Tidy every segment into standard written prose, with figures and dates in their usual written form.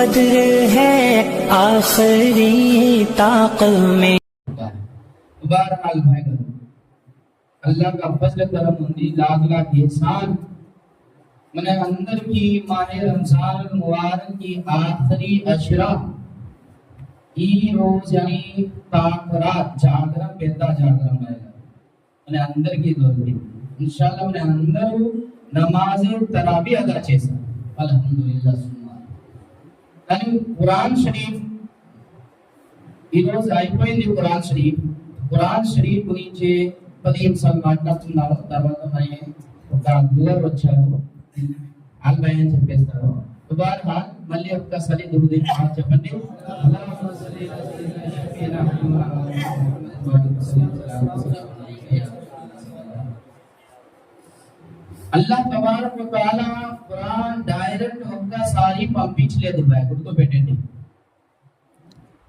कद्र है आखिरी ताक़ में। बहरहाल भाई अल्लाह का फजल करम ఉంది, लाख लाख एहसान। మన అందరికీ మాహే రంజాన్ ముబారక్ की आखिरी अशरा ఈ రోజని తాకరాత్ జాగరం పెద్ద జాగరం మన అందరికీ దొరికింది। ఇన్షాల్లాహ్ మన అందరూ నమాజ్ తరాబీ అదా చేశాం అల్హమ్దులిల్లాహ్ సుబ్హాన్। కానీ ఖురాన్ షరీఫ్ ఈ రోజు అయిపోయింది। ఖురాన్ షరీఫ్ గురించి 10 నిమిషాలు మాట్లాడుతున్నాను। తర్వాత మరి ఒక గురువు వచ్చారు, ఆల్ బయాన్ చెప్పేస్తారు। బహర్హాల్ మళ్ళీ ఒక్కసారి దురుది చెప్పండి। అల్లాహుమ్మా సల్లి అలా సయ్యిదినా అల్లాహ్ తబారక్ వ తఆలా ఖురాన్ డైరెక్ట్ ఒక్కసారి పంపించలేదు, గుర్తుపెట్టండి।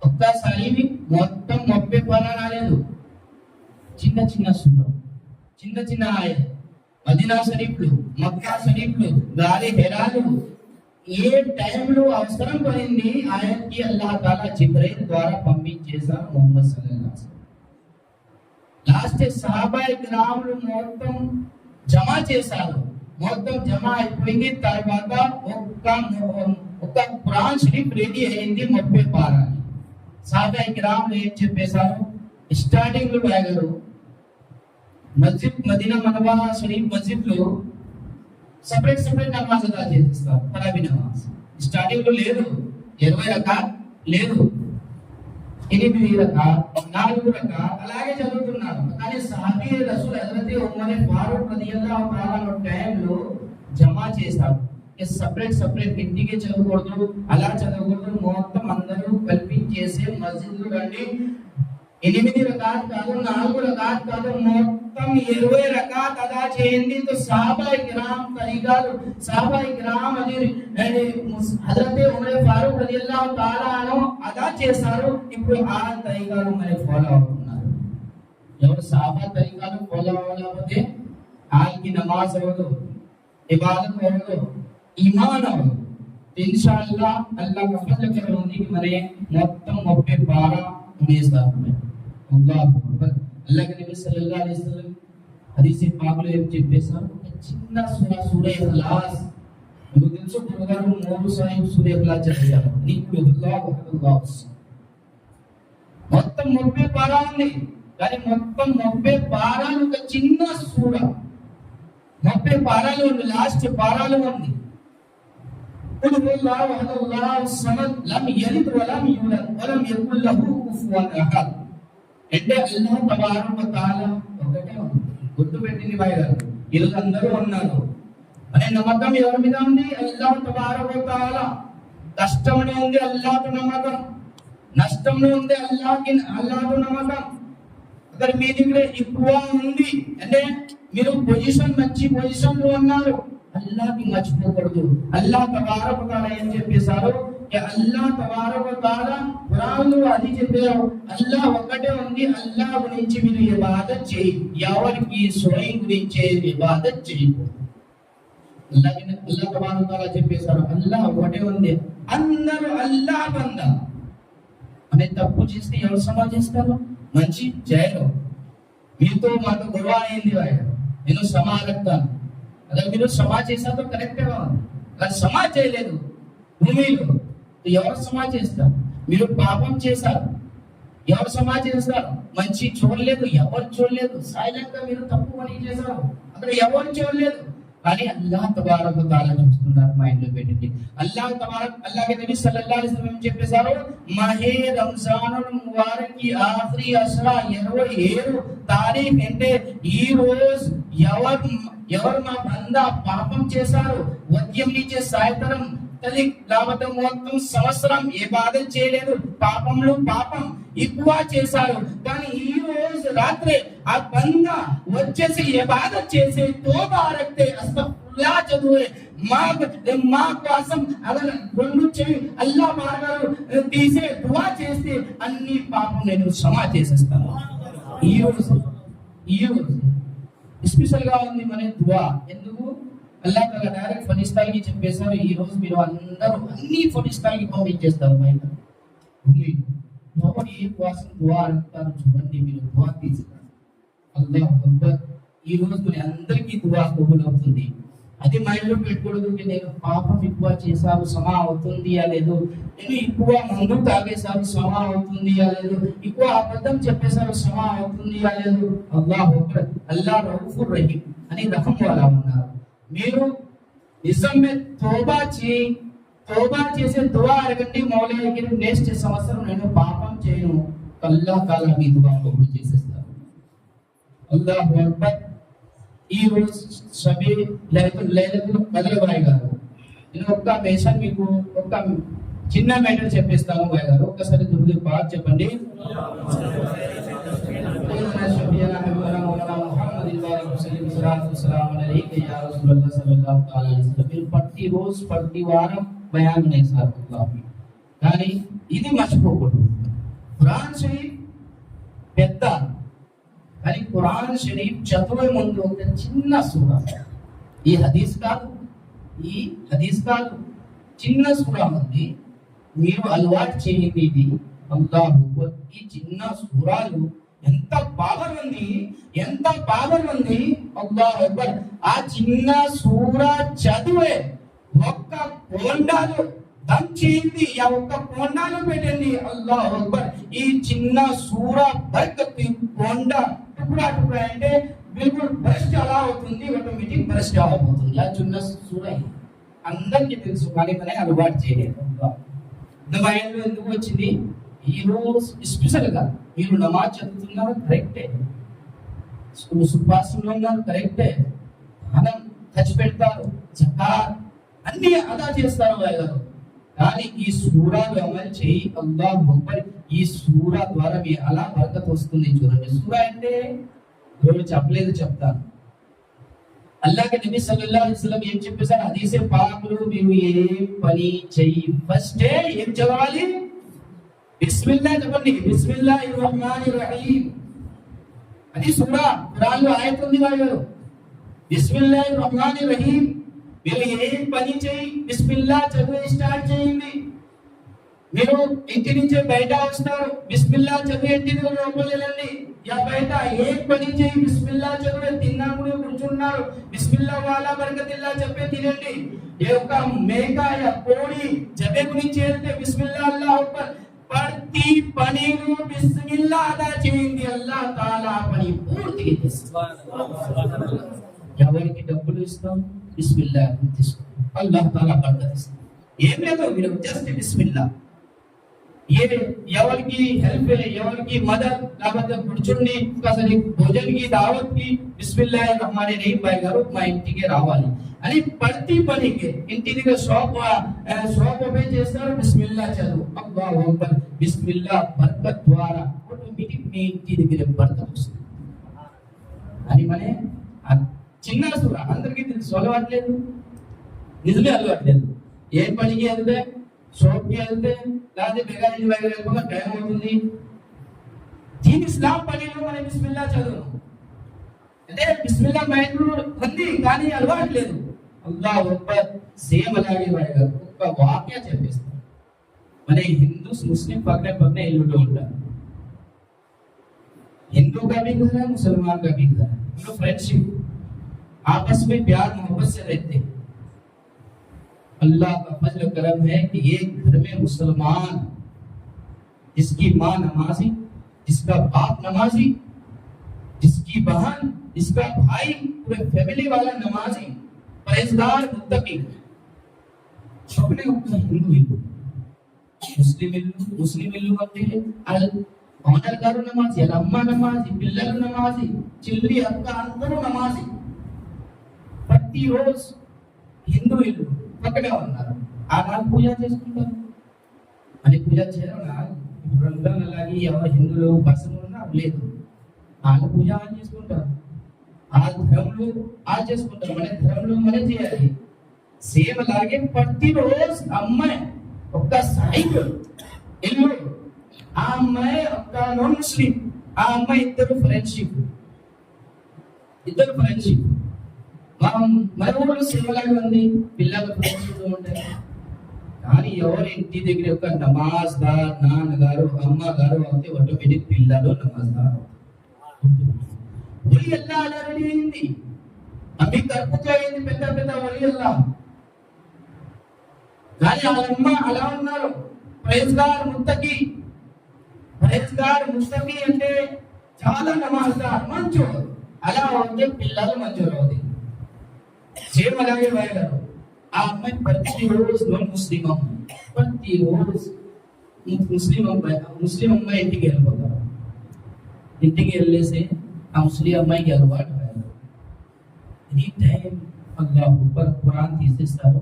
ఒక్కసారి మొత్తం 30 పరాలు రాలేదు, చిన్న చిన్న సూర, చిన్న చిన్న ఆయత్, మదీనా షరీఫ్లు, మక్కా షరీఫ్లు, గాలి హెరాలు, ఏ టైంలో అవసరం పడింది ఆయత్ కి అల్లాహ్ తాలా జిబ్రీల్ ద్వారా పంపించేశారు ముహమ్మద్ సల్లల్లాహు అలైహి వసల్లం। లాస్ట్ సహాబాయి కిరాములు మొత్తం జమా చేశారు, మొత్తం జమా అయిపోయింది। తర్వాత ఒక్క ఖురాన్ షరీఫ్ రెడీ అయింది 30 పారాలు। సహాబాయి కిరాములు ఏం చెప్పేశారు, స్టార్టింగ్ లో రాగారు మస్జిద్ మదీనా మనవరా షరీఫ్ మస్జిద్ లో సెపరేట్ నమాజ్ అదా చేస్తారు, తరాబీ నమాజ్। స్టార్టింగ్ లో లేదు 20 రకాత్, లేదు 8 రకాత్, 4 రకాత్ అలాగే చదువుతున్నారు। కానీ సహాబీ రసూల్ హజరత్ ఉమర్ ఫారూక్ రదియల్లాహు తఆలా టైంలో జమా చేశారు। సెపరేట్ ఇంటికి చదవకూడదు, అలా చదవకూడదు, మొత్తం అందరూ కల్పించేసి మస్జిద్ లో రండి, 8 రకాత్ కాదు, 4 రకాత్ కాదు, మొత్తం 20 రకాత్ అదా చేయండి। तो సహాబాయి కిరామ్ తరీగాలు, సహాబాయి కిరామ్ అది హజరత్ ఉమర్ ఫారూక్ రదియల్లాహు తఆలా అను అదా చేశారు। ఇప్పుడు ఆ తరీగాలు మరి ఫాలో అవుతున్నారు। ఎవరు సహాబా తరీగాలు ఫాలో అవ్వకపోతే ఆల్కి నమాజ్ అవ్వదు, ఇబాదత్ అవ్వదు, ఈమాన్ అవ్వదు। ఇన్షాల్లాహ్ అల్లాహ్ का फजल करम ఉంది మరి మొత్తం 30 పారా ఉనేస్తారు। అల్లాహు అక్బర్। అల్లాహ్ के नबी सल्लल्लाहु अलैहि वसल्लम హదీస్ పాక్లో ఏం చెప్పేశారు, చిన్న సూర ఇఖ్లాస్, మీకు తెలుసు గురుగారు 3 సాహిబ్ సూర ఇఖ్లాస్ చదివారు, నీకు అల్లాహు అక్బర్। మొత్తం 30 పారా ఉంది, కానీ మొత్తం 30 పారాలు ఒక చిన్న సూర, 30 పారాలు ఉంది, లాస్ట్ పారాలు ఉంది। కుల్ హువల్లాహు అహద్ అల్లాహు సమద్ లం యలిద్ వలం యూలద్ వలం యకుల్ లహు కుఫువన్ అహద్। అంటే అల్లాహ్ తబారక్ వ తఆలా ఒకటే ఉంది, గుర్తుపెట్టింది భాయ్ గారు। ఈరోజు అందరూ ఉన్నారు అనే నమ్మకం ఎవరి మీద ఉంది? అల్లాహ్ తబారక్ వ తఆలా। కష్టంలో ఉంది అల్లాహ్తో నమ్మకం, నష్టంలో ఉంది అల్లాహ్తో నమ్మకం। అక్కడ మీ దగ్గర ఎక్కువ ఉంది అంటే మీరు మంచి పొజిషన్ లో ఉన్నారు, అల్లాహ్కి మర్చిపోకూడదు। అల్లాహ్ తబారక్ వ తఆలా ఏం చెప్పేశారు, అల్లాహ్ తబారక్ వ తఆలా ఖురాన్లో అది చెప్పారు, అల్లాహ్ ఒక్కటే ఉంది, అల్లాహ్ గురించి మీరు ఇబాదత్ చేయి, ఎవరికి స్వయం గురించి ఇబాదత్ చేయకూడదు। అల్లాహ్ తబారక్ వ తఆలా చెప్పేశారు, అల్లాహ్ ఒకటే ఉంది, అందరూ అల్లాహ్ బందా। అనే తప్పు చేస్తే ఎవరు సమాజ్ చేస్తారు? మంచి చేయరు। మీతో మాకు గొడవ అయింది భాయ్, నేను సమాలెత్తాను, అదే మీరు సమాజ్ చేశారు కరెక్ట్గా ఉంది, కానీ సమాజ్ చేయలేదు భూమిలో ఎవరు సమాజ్ చేస్తారు? మీరు పాపం చేశారు, ఎవరు సమాజ్ చేస్తారు? మంచి చూడలేదు, ఎవరు చూడలేదు, సైలెంట్ గా మీరు తప్పు పని చేశారు, అక్కడ ఎవరు చూడలేదు, కానీ అల్లాహ్ తబారక్ వ తఆలా చూస్తున్నారు। మైండ్ లో పెట్టండి, అల్లాహ్ के नबी सल्लल्लाहु अलैहि वसल्लम చెప్పేశారు, మాహే రంజానుల్ ముబారక్ కి ఆఖరి అష్రా 27 తారీఖు అంటే ఈ రోజు ఎవరు మా బందా పాపం చేశారు, ఉదయం నుంచి సాయంత్రం లేకపోతే మొత్తం సంవత్సరం ఇబాదత్ చేయలేదు, పాపం ఎక్కువ చేశారు, కానీ ఈ రోజు రాత్రి ఆ బందా వచ్చేసి ఇబాదత్ చేసి తోబా రఖతే అస్తగ్ఫిరుల్లాహ్ చదివే మా కోసం అలా రెండు చెవి అల్లాహ్ మార్గాలు తీసే దువా చేస్తే అన్ని పాపం నేను క్షమా చేసేస్తాను। ఈ రోజు స్పెషల్ గా ఉంది మన దువా, ఎందుకు అల్లా తఆలా డైరెక్ట్ ఫరిస్తాలకి చెప్పేశారు, ఈ రోజు మీరు అందరూ అన్ని ఫరిస్తాలకి పంపించేస్తారు బయట. ఎవరు ఏ కోసం దువా అడుగుతారు చూడండి, మీరు దువా తీసుకున్నారు. అల్లాహ్ అక్బర్. ఈ రోజు మన అందరికీ దువా కబూల్ అవుతుంది. అది మైండ్లో పెట్టుకోవద్దు, నేను పాపం ఎక్కువ చేశాను సమా అవుతుంది లేదు, నేను ఎక్కువ మందు తాగేశాను సమా అవుతుంది లేదు, ఎక్కువ అబద్ధం చెప్పేశాను సమా అవుతుంది లేదు. అల్లాహ్ అక్బర్. అల్లా రౌఫుర్ రహీం అని రహం వాలా ఉన్నారు. మీరు నిజమే తోబా చేసే దువా అడగండి మౌలాకి, నెక్స్ట్ సంవత్సరం నేను పాపం చేయను, అల్లాహ్ తాలా మీ దువా కబూల్ చేసేస్తారు. అల్లాహ్ అక్బర్. ఈ రోజు సభి లైలతుల్ కద్ర్ భాయ్ గారు, నేను ఒక్క మెసేజ్ మీకు ఒక చిన్న మ్యాటర్ చెప్పిస్తాను భాయ్ గారు, ఒక్కసారి దుర్గా బాత్ చెప్పండి. మీరు ప్రతి వారం బయాన్ చేశారు కానీ ఇది మర్చిపోకూడదు. ఖురాన్ షరీఫ్ పెద్ద, కానీ ఖురాన్ షరీఫ్ చదివే ముందు ఒక చిన్న సూరా, ఈ హదీస్ కాదు చిన్న సూరా ఉంది, మీరు అలవాటు చేయండి. ఇది అల్లాహు అక్బర్. ఈ చిన్న సూరాలు ఎంత పవర్ ఉంది అల్లాహు అక్బర్. ఆ చిన్న సూరా చదివే ఒక్క కొండాలు దంచేయండి, ఆ ఒక్క కొండాలు పెట్టండి. అల్లాహు అక్బర్. ఈ చిన్న సూరా బర్కత్ కొండ టुकड़ा అంటే బిల్కుల్ బస్ట్ అలా అవుతుంది, ఆటోమేటిక్ బస్ట్ అవబోతుంది. ఆ చిన్న సూరా అందరికీ తెలుసు, కానీ మనం అలవాటు చేయలేదు. మైండ్లో ఎందుకు వచ్చింది? ఈ రోజు స్పెషల్ గా మీరు నమాజ్ చదువుతున్నారు కరెక్టే, సుపాసనలో ఉన్నారు కరెక్టే, ధనం ఖర్చు పెడతారు, జకాత్ అన్ని అదా చేస్తారు వాళ్ళు, కానీ ఈ సూరాలు అమలు చేయి. అల్లాహు అక్బర్. ఈ సూరా ద్వారా మీ అలా బరకత్ వస్తుంది. చూడండి, సూరా అంటే చెప్పలేదు, చెప్తాను. అల్లాహ్ నబీ సల్లల్లాహు అలైహి వసల్లం ఏం చెప్పేశారు హదీసే పాకులు, మీరు ఏ పని చెయ్యి ఫస్ట్ ఏం చదవాలి? బిస్మిల్లా చెప్పండి. బిస్మిల్లాహిర్ రహ్మానిర్ రహీం. అది సూరా, ఖురాన్లో ఆయత ఉంది వాళ్ళు. బిస్మిల్లాహిర్ రహ్మానిర్ రహీం. మీరు ఏం పని చేయి బిస్మిల్లా చదివి స్టార్ట్ చేయండి. మీరు ఇంటి నుంచి బయట వస్తారు, బిస్మిల్లా చదివి ఇంటి లోపల వెళ్ళండి. या बेटा एक పని చేయి బిస్మిల్లా చదివి, తిన్నాము కూర్చున్నారు బిస్మిల్లా వాలా బరకతిల్లా చెప్పే తినండి. ఏ ఒక మేక యా కోడి జబే గురించి వెళ్తే బిస్మిల్లా అల్లాహు అక్బర్. ప్రతి పనిలో బిస్మిల్లా అదా చేయండి, అల్లాహ్ తాలా పని పూర్తిగా చేస్తారు. ఎవరికి డబ్బులు ఇస్తాం బిస్మిల్లా తీసుకో, అల్లాహ్ తాలా బరకత్ ఇస్తాడు. ఏం లేదు, మీరు జస్ట్ బిస్మిల్లా. ఎవరికి హెల్ప్, ఎవరికి మదద్, లేకపోతే కూర్చుండి అసలు భోజన్ కి దావత్ కి బిస్మిల్లాహిర్ రహమానిర్ రహీం భాయ్ గారు మా ఇంటికి రావాలి అని ప్రతి పనికి ఇంటి దగ్గర షాప్ ఓపెన్ చేస్తారు, బిస్మిల్లా చదువు, అల్లాహు అక్బర్. బిస్మిల్లా బర్కత్ ద్వారా ఆటోమేటిక్ మీ ఇంటి దగ్గర బర్కత్ వస్తుంది. అని మనే చిన్న సూర అందరికీ తెలుసు, అలవాట్లేదు, నిజమే అలవాట్లేదు. ఏ పనికి వెళ్తే షాప్కి వెళ్తే లేకపోతే బెగానీ వెళ్ళిపోగా టైం అవుతుంది. దీని ఇస్లాం పనిలో మనం బిస్మిల్లా చదువు అంటే బిస్మిల్లా మైండ్ ఉంది, కానీ అలవాట్లేదు. అల్లాహు అక్బర్. సేమ్ అలాగే ఒక వాక్య చెప్పేస్తారు. మన హిందూస్ ముస్లిం పక్కనే ఇల్లులో ఉంటారు. हिंदू का भी घर है, मुसलमान का भी घर है, दोनों फ्रेंडशिप आपस में प्यार मोहब्बत से रहते हैं. अल्लाह का फजल करम है कि एक घर में मुसलमान, जिसकी माँ नमाजी, जिसका बाप नमाजी, जिसकी बहन, जिसका भाई, पूरे फैमिली वाला नमाजी, परहेजगार, मुत्तकी, सबने अपना हिंदू हिंदू ముస్లిం ఇల్లు అంటే ఓనర్ గారు నమాజీ, వాళ్ళ అమ్మ నమాజీ, పిల్లలు నమాజీ, చెల్లి అక్క అందరూ నమాజీ. ప్రతిరోజు హిందూ ఇల్లు పక్కనే ఉన్నారు. ఆనాడు పూజ చేసుకుంటారు అని పూజ చేయడం రంజాన్ అలాగే ఎవరు హిందువులు బస్సులు ఉన్నా లేదు, వాళ్ళు పూజ అని చేసుకుంటారు. ఆ ధర్మంలో ఆ చేసుకుంటారు, మన ధర్మంలో మనం చేయాలి. సేమ్ అలాగే ప్రతిరోజు అమ్మాయి ఒక్క సైడ్ ఇల్లు, ఆ అమ్మాయి ఒక్క నాన్ ముస్లిం, ఆ అమ్మాయి ఇద్దరు ఫ్రెండ్షిప్. మన ఊళ్ళో సేవలాగా ఉంది, పిల్లలు ఫ్రెండ్స్ ఉంటాయి. కానీ ఎవరు ఇంటి దగ్గర ఒక నమాజ్దార్ నాన్నగారు అమ్మగారు అయితే ఆటోమేటిక్ పిల్లలు నమాజ్దార్. ఒలి అల్లా అలా రెడీ అయింది, అవి కర్పుతో అయింది పెద్ద పెద్ద ఒలి అల్లా. కానీ వాళ్ళమ్మ అలా ఉన్నారు, ప్రైజ్గార్ ముత్తకి. ప్రైజ్గార్ ముత్తకి అంటే చాలా నమాజ్దార్ మంచోడు. అలా ఉంటే పిల్లలు మంచోడు అవుతుంది. సేమ్ అలాగే వాయగారు ఆ అమ్మాయి ప్రతిరోజు ముస్లిం అమ్మాయి, ప్రతిరోజు ముస్లిం అమ్మాయి ఇంటికి వెళ్ళిపోతారు. ఇంటికి వెళ్ళేసి ఆ ముస్లిం అమ్మాయికి అలవాటు అయ్యారు. ఎనీ టైం అల్లాహ్ ఖురాన్ తీసేస్తారు,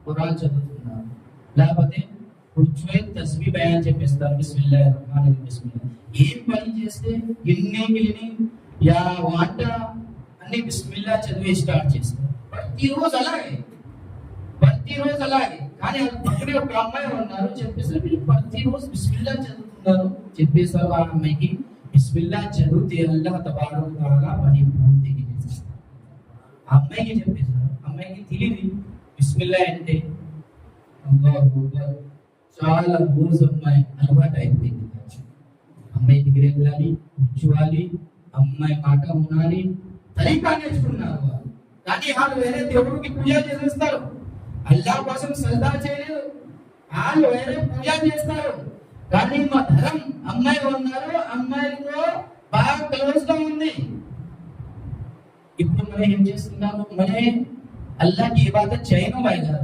ఖురాన్ చదువుతున్నారు. లేకపోతే కూర్చొని తస్బీహ్ బయాన్ చెప్పేస్తారు, బిస్మిల్లాహిర్ రహమానిర్ రహీం బిస్మిల్లాహ్. ఏం పని చేస్తే గిన్నె యా వంట అన్ని బిస్మిల్లా చదివి స్టార్ట్ చేస్తారు. ప్రతిరోజు అలాగే. కానీ పక్కనే ఒక అమ్మాయి ఉన్నారు, చెప్పేసారు మీరు ప్రతిరోజు బిస్మిల్లా చదువుతున్నారు. చెప్పేసారు ఆ అమ్మాయికి, బిస్మిల్లా చదివితే అల్లాహ్ తబారక తఆలా పని పూర్తిగా చేసేస్తారు. ఆ అమ్మాయికి చెప్పేసారు. అమ్మాయికి తెలియదు బిస్మిల్లా అంటే. అల్లాహు అక్బర్. చాలా రోజు అమ్మాయి అలవాటు అయిపోయింది. అమ్మాయి దగ్గర వెళ్ళాలి, కూర్చోవాలి, అమ్మాయి మాట ఉనాలి, తరీకా నేర్చుకున్నారు. కానీ వాళ్ళు వేరే దేవుడికి పూజ చేసేస్తారు, అల్లా కోసం సజదా చేయలేదు, వాళ్ళు వేరే పూజ చేస్తారు. కానీ మా ధరం అమ్మాయి ఉన్నారు, అమ్మాయితో బాగా క్లోజ్ గా ఉంది. ఇప్పుడు మనం ఏం చేస్తున్నాము, మనే అల్లాకి ఇబాదత్ చేయను వాయిదా,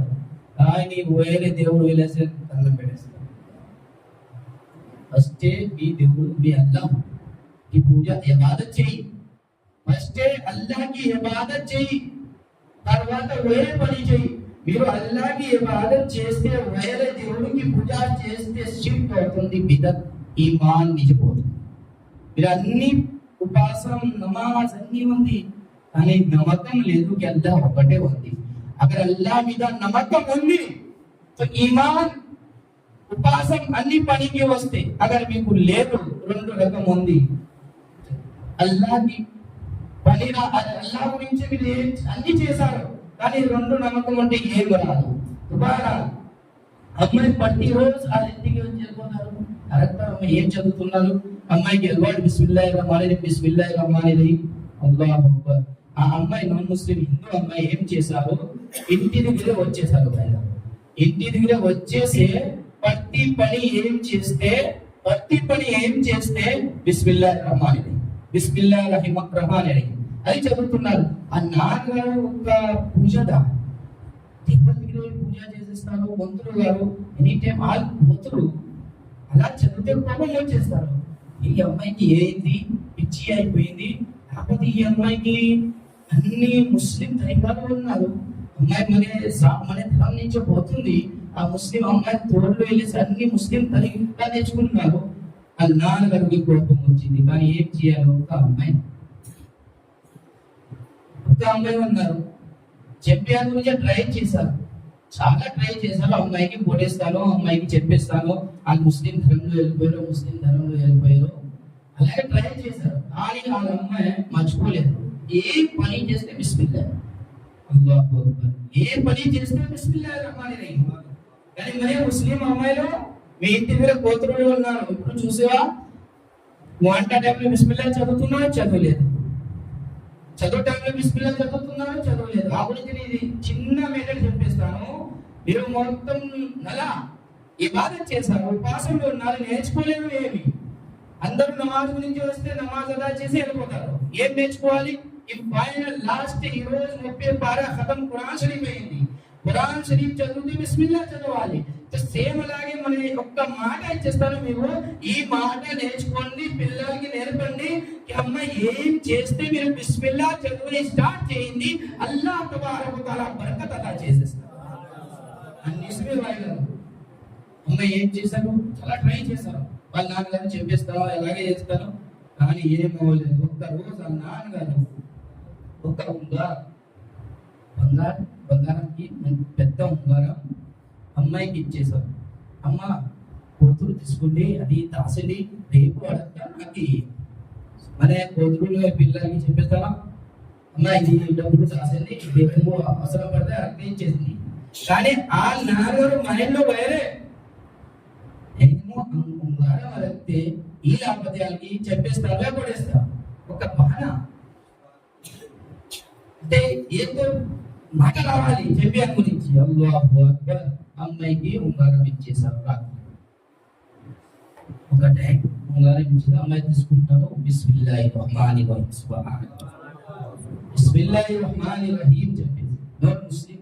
కానీ వేరే దేవుడు వెళ్ళేసి అన్నం పెట్టేస్తారు. ఫస్ట్ మీ దేవుడు మీ అల్లాహ్ की पूजा इबादत చేయి. ఫస్ట్ అల్లాహ్కి ఇబాదత్ చేయి, తర్వాత వేరే పని చేయి. మీరు అల్లాహ్కి ఇబాదత్ చేస్తే వేరే దేవుడికి పూజ చేస్తే షిర్క్ అవుతుంది, బిదత్, ఈమాన్ నిజపోతుంది. మీరు అన్ని ఉపాసన నమాజ్ అన్ని ఉంది, కానీ నమ్మకం లేదు కి అల్లాహ్ ఒకటే ఉంది. అगर అల్లాహ్ మీద నమ్మకం ఉంది तो ఈమాన్ ఉపాసన అన్ని పనికి వస్తే. అగర్ మీకు లేదు, రెండు రకం ఉంది. అల్లాహ్కి పని అల్లాహ్ గురించి మీరు అన్ని చేశారు, కానీ రెండు నమ్మకం అంటే ఏం రాదు. అమ్మాయి ప్రతిరోజు వాళ్ళ ఇంటికి వచ్చి వెళ్ళిపోతారు. కరెక్ట్ అమ్మాయి ఏం చదువుతున్నారు, అమ్మాయికి అలవాటు బిస్మిల్లాహిర్ రహమానిర్ రహీం అల్లాహు అక్బర్. ఆ అమ్మాయి నాన్ ముస్లిం హిందూ అమ్మాయి ఏం చేశారు, ఇంటి దగ్గర వచ్చేసారు. ఇంటి దగ్గర వచ్చేసి ప్రతి పని ఏం చేస్తే బిస్మిల్లాహిర్ రహమానిర్ రహీం అది చదువుతున్నారు. ఆ నాన్నగారు ఒక పూజదా దేవుడి దగ్గర పూజ చేసేస్తారు. మంత్రులు గారు ఎనీ టైం వాళ్ళు పోతురు, అలా చదివితే కోపం వచ్చేస్తారు. ఈ అమ్మాయికి ఏంది పిచ్చి అయిపోయింది, కాకపోతే ఈ అమ్మాయికి అన్ని ముస్లిం తరీకాలు ఉన్నారు. అమ్మాయి మన ధనం నుంచి పోతుంది. ఆ ముస్లిం అమ్మాయి తోళ్ళు వెళ్ళేసి అన్ని ముస్లిం తరీకా నేర్చుకుంటున్నారు. ఆ నాన్నగారికి కోపం వచ్చింది. కానీ ఏం చేయాలి, ఒక అమ్మాయి ఉన్నారు చెప్పాను గురించి ట్రై చేశారు, చాలా ట్రై చేశారు. అమ్మాయికి పోటేస్తాను, అమ్మాయికి చెప్పేస్తాను, ఆ ముస్లిం ధర్మంలో వెళ్ళిపోయారు, అలాగే ట్రై చేశారు. కానీ వాళ్ళ అమ్మాయి మర్చిపోలేదు. ఏ పని చేస్తే బిస్మిల్లాహ్, అల్లాహు అక్బర్, ఏ పని చేస్తే బిస్మిల్లాహిర్ రహమానిర్ రహీం. కానీ మరి ముస్లిం అమ్మాయిలు మీ ఇంటి దగ్గర కోతులు ఉన్నారు. ఇప్పుడు చూసేవా, వంట టైంలో బిస్మిల్లాహ్ చదువుతున్నారు, చదవలేదు. చదువు టైంలో బిస్మిల్లాహ్ చదువుతున్నారు, చదవలేదు. ఆ గురించి ఇది చిన్న మేటర్ చెప్పేస్తాను. మీరు మొత్తం నెల ఇబాదత్ చేశారు, ఉపాసనలో ఉన్నారు, నేర్చుకోలేదు ఏమి. అందరూ నమాజ్ గురించి వస్తే నమాజ్ అదా చేసి వెళ్ళిపోతారు. ఏం నేర్చుకోవాలి? ఈ ఫైనల్ లాస్ట్ ఈ రోజు 30 పారా ఖతం ఖురాన్ షరీఫ్ అయింది. ఖురాన్ షరీఫ్ చదివితే బిస్మిల్లాహ్ చదవాలి. సేమ్ అలాగే మన ఒక్క మాట ఇచ్చేస్తాను, మీరు ఈ మాట నేర్చుకోండి, పిల్లలకి నేర్పండి. అమ్మాయి ఏం చేస్తే మీరు బిస్మిల్లాహ్ చదివి స్టార్ట్ చేయండి, అల్లాహ్ తబారక తఆలా బరకత్ అతా చేసేస్తారు. అన్ని అమ్మాయి ఏం చేశారు, చాలా ట్రై చేశారు. వాళ్ళ నాన్నగారు చెప్పేస్తాను, ఎలాగే చేస్తాను, కానీ ఏం అవ్వలేదు. ఒక్క రోజు వాళ్ళ నాన్నగారు ఒక బంగారంకి పెద్ద ఉంగారం అమ్మాయికి ఇచ్చేసారు. అమ్మ కూతురు తీసుకుండి, అది దాసండి, రేపు అడగడానికి మన కూతురు పిల్లలకి చెప్పేస్తారా, అమ్మా ఇది డబ్బులు రాసింది, ఏమో అవసరం పడితే అర్థం ఇచ్చేసింది. కానీ ఆ నాన్నగారు మైండ్ లో వేరే ఏమో ఉంగారం అడిగితే ఈ లాభత్యాలకి చెప్పేస్తావే పడేస్తా ఒక బాణ అంటే ఏదో మాట రావాలి చెప్పాను గురించి. అల్లాహు అక్బర్, అమ్మాయికి ఉంగారం ఇచ్చేసారు. రాత్రి ఒక టైం ఉంగారం ఇచ్చేది, అమ్మాయి తీసుకుంటారు. బిస్మిల్లాహిర్ రహమానిర్ రహీం, బిస్మిల్లాహిర్ రహమానిర్ రహీం చెప్పేసి ముస్లిం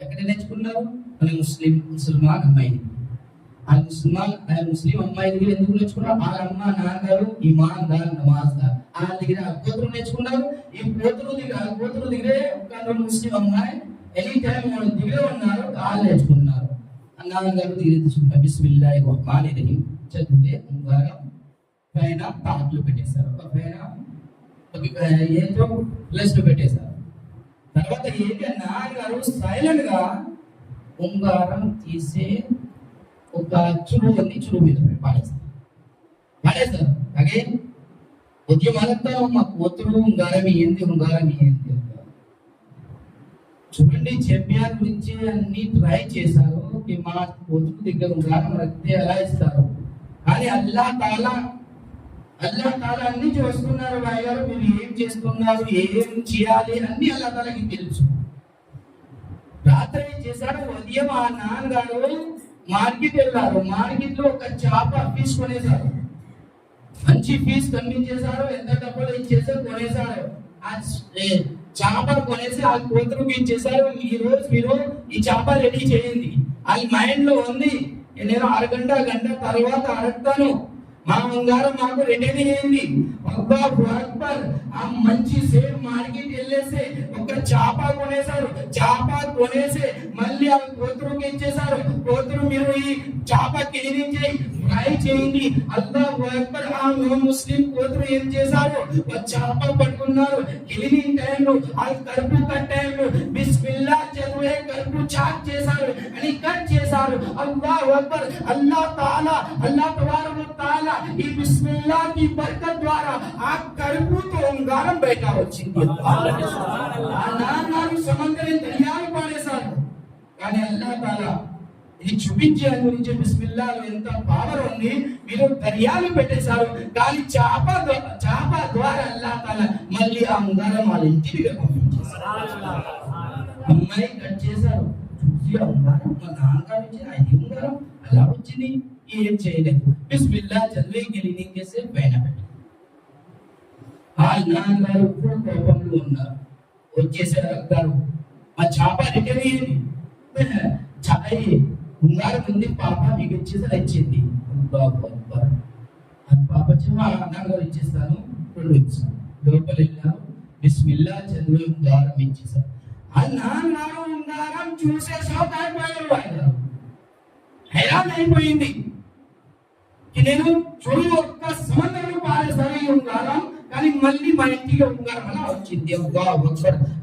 ఎక్కడ నేర్చుకున్నారు? మన ముస్లిమాన్ అమ్మాయి. ఆ ముస్లిం అమ్మాయి దగ్గర ఎందుకు నేర్చుకున్నారు? వాళ్ళ అమ్మ నాన్నగారు ఇమాన్దార్, నమాజ్దార్. వాళ్ళ దగ్గర ఆ కూతురు నేర్చుకున్నారు. ఈ కూతురు దగ్గరే ఒక ముస్లిం అమ్మాయి ఎనీ టైం దగ్గర ఉన్నారు, వాళ్ళు నేర్చుకున్నారు. నాన్నగారు దగ్గర తీసుకుంటారు. బిస్మిల్లాహిర్ రహమానిర్ రహీం చదివితే ఉంగారం పైన తాట్లు పెట్టేశారు, ఒక పైన ఏదో ప్లస్ పెట్టేశారు. తర్వాత ఏంటి నాన్నగారు సైలెంట్ గా ఉంగారం తీసే ఒక చురువు మీద పడేస్తారు. అలాగే ఉద్యమాలతో మా కూతురు ఉంగారం ఏంది చూడండి. చెప్పిన గురించి అన్ని ట్రై చేశారు. మా కూతురు దగ్గర ఉంగారం రక్తే ఎలా ఇస్తారు? కానీ అల్లా తాలా అన్ని చూస్తున్నారు. బాయ్ గారు మీరు ఏం చేస్తున్నారు, ఏం చేయాలి అన్ని అల్లా తాలాకి తెలుసు. రాత్రి ఏం చేశారు? ఉదయం ఆ నాన్నగారు మార్కెట్ వెళ్ళారు. మార్కెట్ లో ఒక చేప ఫీస్ కొనేశారు. మంచి ఫీస్ కనిపించేశారు. ఎంత డబ్బులు ఇచ్చేసారు, కొనేశారు. ఆ చేప కొనేసి ఆ కూతురుకి ఇచ్చేసారు. ఈ రోజు మీరు ఈ చేప రెడీ చేయండి. వాళ్ళ మైండ్ లో ఉంది, నేను గంట తర్వాత అడుగుతాను, మా ఉంగారం మాకు రెడీ చేయండి. అల్లాహు అక్బర్. ఆ మంచి సేమ్ మార్కెట్ వెళ్ళేసి ఒక చేప కొనేశారు. చేప కొనేసి మళ్ళీ ఆ కూతురుకి ఇచ్చేసారు. కూతురు మీరు ఈ చేప క్లీనింగ్ ఫ్రై చేయండి. అల్లాహు అక్బర్. ఆ ముస్లిం కూతురు ఏం చేశారు? ఒక చేప పట్టుకున్నారు. క్లీనింగ్ టైంలో ఆ కడుపు కట్ టైంలో బిస్మిల్లా చదివే కడుపు చాక్ చేశారు అని కట్ చేశారు. అల్లాహు అక్బర్. అల్లాహ్ తాలా తబారక తాలా ఈ బిస్మిల్లా కి బరకత్ ద్వారా ఆ కడుపుతో ఉంగారం బయట వచ్చింది. ఆ నాన్నగారు సముద్రం దర్యాలు పాడేశారు. కానీ అల్లాహ్ తాలా ఇది చూపించే గురించి బిస్మిల్లాలో ఎంత పవర్ ఉంది. మీరు దర్యాలు పెట్టేశారు. కానీ చేప ద్వారా అల్లాహ్ తాలా మళ్ళీ ఆ ఉంగారం వాళ్ళ ఇంటికి పంపించేశారు. అమ్మాయి కట్ చేశారు. చూసి ఆ ఉంగారం మా నాన్నగారు ఇచ్చిన అది ఉంగారం అలా వచ్చింది. ఏం చేయలేదు. బిస్మిల్లా చదివే క్లీనింగ్ చేసే పైన పెట్టి ఆ నాన్నగారు కోపంలో ఉన్నారు. వచ్చేసారు అన్నారు, ఆ చేప రిటర్న్ అయ్యింది. చాయ్ ఉంగారం ఉంది, పాప మీకు ఇచ్చేసారు, ఇచ్చింది. పాప మా నాన్నగారు ఇచ్చేస్తాను, 2 ఇచ్చాను. లోపల వెళ్ళారు. బిస్మిల్లా చదివే ఉంగారం ఇచ్చేసారు. ఆ నాన్నగారు ఉంగారం చూసే షాక్ అయిపోయారు. హైరాన్ అయిపోయింది. నేను చూడు ఒక్క సంవత్సరం పారేసారి ఉంగారం, కానీ మళ్ళీ మా ఇంటికి ఉంగారం అలా వచ్చింది.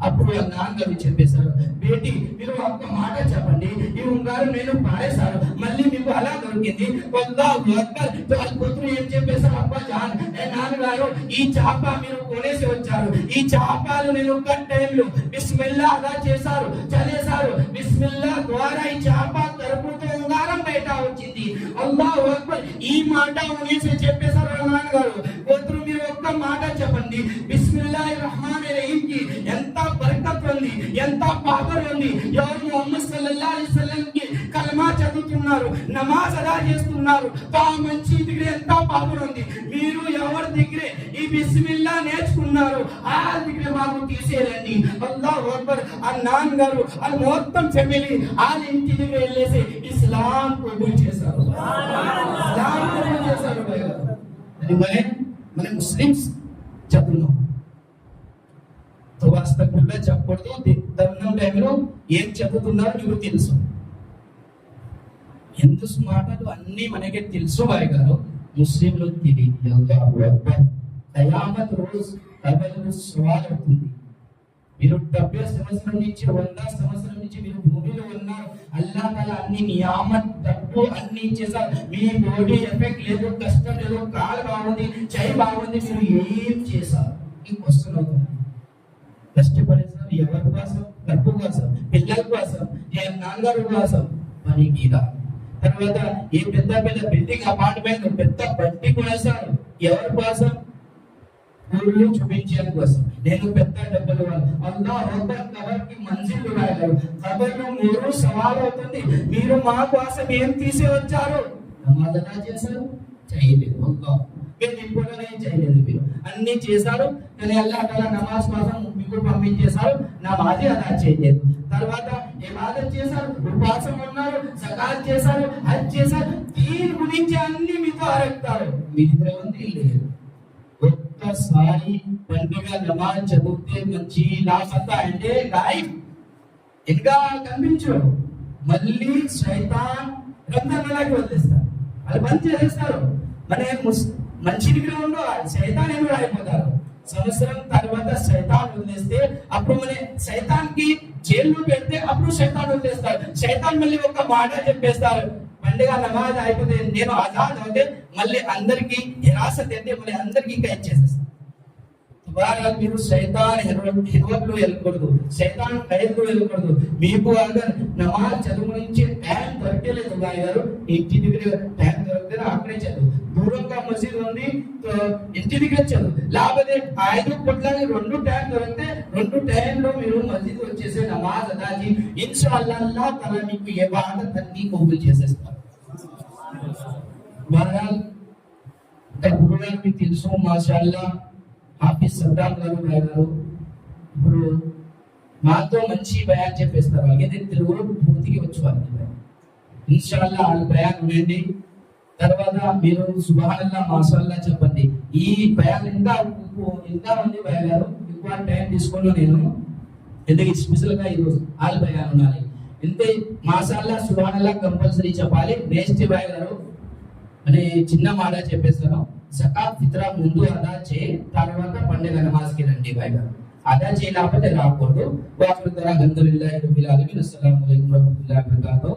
అప్పుడు నాన్నగారు చెప్పేశారు, బేటీ మీరు ఒక్క మాట చెప్పండి, ఈ ఉంగారం నేను పారేశాను, మళ్ళీ మీకు అలా దొరికింది. కూతురు ఏం చెప్పేశారు? అబ్బా జాన్, నాన్నగారు ఈ చేప మీరు కొనేసి వచ్చారు. ఈ చేపలు నేను కట్ టైంలో బిస్మిల్లా అలా చేశారు, చదివేశారు. బిస్మిల్లా ద్వారా ఈ చేప తరపుతో ఉంగారం బయట వచ్చింది. అల్లాహు అక్బర్. ఈ మాట ఉనేసి చెప్పేశారు నాన్నగారు. కూతురు మీరు ఒక్క మాట చెప్పండి, బిస్మిల్లాహిర్ రహమానిర్ రహీం కి ఎంత బరకత్ ఉంది, ఎంత పవర్ ఉంది. ఎవరు ముహమ్మద్ సల్లల్లాహు అలైహి వసల్లం కి కలమా చదువుతున్నారు, నమాజ్ అదా చేస్తున్నారు. ఆ మంచి దగ్గర ఎంత పవర్ ఉంది. మీరు ఎవరి దగ్గర ఈ బిస్మిల్లా నేర్చుకున్నారు, ఆ దగ్గర మాకు తీసేయండి. అల్లాహు అక్బర్. ఆ నాన్నగారు ఆ మొత్తం ఫ్యామిలీ వాళ్ళ ఇంటి దగ్గర వెళ్ళేసి ఇస్లాం కబూల్ చేశారు. మన ముస్లిమ్స్ చదువును వాస్తవంగా చెప్పకూడదు. తరుణం టైంలో ఏం చదువుతున్నారో మీకు తెలుసు. హిందూ మాటలు అన్ని మనకే తెలుసు. బాయ్ గారు ముస్లింలు తెలియదు. కయామత్ రోజు ఎవరు సవాల్ అవుతుంది. మీరు 70 సంవత్సరం నుంచి 100 సంవత్సరం నుంచి మీరు భూమిలో ఉన్నారు. అల్లాహ్ తాలా అన్ని నియామత్ డబ్బు అన్ని ఇచ్చేసారు. మీ బాడీ ఎఫెక్ట్ లేదు, కష్టం లేదు, కాలు బాగుంది, చెయ్యి బాగుంది, మీరు ఏం చేశారు? ఈ క్వశ్చన్ అవుతుంది. కష్టపడేసారు ఎవరి కోసం? డబ్బు కోసం, పిల్లల కోసం, ఏ నాన్నగారు కోసం పనికి రా. తర్వాత ఈ పెద్ద పెద్ద బిల్డింగ్ అపార్ట్మెంట్ పెద్ద బట్టి కొనేసారు ఎవరి కోసం? ఊళ్ళు చూపించడం కోసం. నేను పెద్ద డబ్బులు అల్లాహ్ అక్బర్ కబర్కి మంజిల్ రాయగలరు. కబర్లో 3 సవాల్ అవుతుంది. మీరు మా కోసం ఏం తీసి వచ్చారు? నమాజ్ అదా చేశారు? చేయలేదు. అల్లాహ్ మీరు ఇంకోనే చేయలేదు. మీరు అన్ని చేశారు కానీ అల్లాహ్ తఆలా నమాజ్ కోసం మీకు పంపించేశారు. నమాజ్ అదా చేయలేదు. తర్వాత ఇబాదత్ చేశారు, ఉపవాసం ఉన్నారు, జకాత్ చేశారు, హజ్ చేశారు. దీని గురించి అన్ని మీతో అడుగుతారు. మీ దగ్గర ఉంది లేదు. ఒక్కసారి పండుగ నమాజ్ చదివితే మంచి లాభత అంటే లైఫ్ ఇంకా కనిపించరు. మళ్ళీ శైతాన్ రంధ్రాలకి వదిలేస్తారు. అది బంద్ చేసేస్తారు. మంచి గ్రౌండ్ శైతాన్ ఎదురు అయిపోతారు. సంవత్సరం తర్వాత శైతాన్ వదిలేస్తే అప్పుడు మన శైతాన్ కి జైల్లో పెడితే అప్పుడు శైతాన్ వదిలేస్తారు. శైతాన్ మళ్ళీ ఒక మాట చెప్పేస్తారు, పండుగ నమాజ్ అయిపోతే నేను ఆజాద్ అవుతే మళ్ళీ అందరికి హిరాసత్ అయితే మళ్ళీ అందరికి ఖైదు చేసేస్తాను. మీరు శైతాన్ హిర్వత్లో వెళ్ళకూడదు, శైతాన్ ఖైదులో వెళ్ళకూడదు. మీకు అగర్ నమాజ్ చదువు నుంచి టైం దొరకలేదు గారు, ఇంటి దగ్గర టైం దొరికితే అక్కడే చదువు. దూరంగా మసీద్ ఉంది, ఇంటి దగ్గర చదువు. లేకపోతే 5 పూట్లని 2 టైం దొరికితే 2 టైంలో మీరు మసీద్ వచ్చేసి నమాజ్ అదా చేసి ఇన్షాల్లాహ్ అల్లాహ్ తఆలా మీకు ఇబాదత్ అన్ని కబూల్ చేసేస్తారు. బహరాల్ గురుగారు మీకు తెలుసు మాషాల్లాహ్ హాఫీజ్ సద్దాం గారు ఇప్పుడు మాతో మంచి బయాన్ చెప్పేస్తారు. వాళ్ళకి తెలుగులో పూర్తిగా వచ్చు వాళ్ళకి. ఇన్షాల్లాహ్ వాళ్ళ బయాన్ వినండి. తర్వాత మీరు సుబ్హానల్లాహ్ మాషాల్లాహ్ చెప్పండి. ఈ బయాన్ ఇంకా ఉంది బయాన్ గారు, ఎక్కువ టైం తీసుకోను నేను, ఎందుకంటే స్పెషల్ గా ఈరోజు వాళ్ళ బయాన్ ఉండాలి. ఇంతే మాషాల్లాహ్ సుబ్హానల్లాహ్ కంపల్సరీ చెప్పాలి. నెక్స్ట్ బయాన్ గారు అనే చిన్న మాట చెప్పేస్తాను. జకాత్ ఫిత్రా ముందు అదా చేయి, తర్వాత పండుగ నమాజ్కి రండి. బాగా అదా చేయలేకపోతే రాకూడదు. వాకులు అల్హమ్దులిల్లాహి రబ్బిల్ ఆలమీన్. అస్సలాము అలైకుం వరహ్మతుల్లాహి వబరకాతుహు.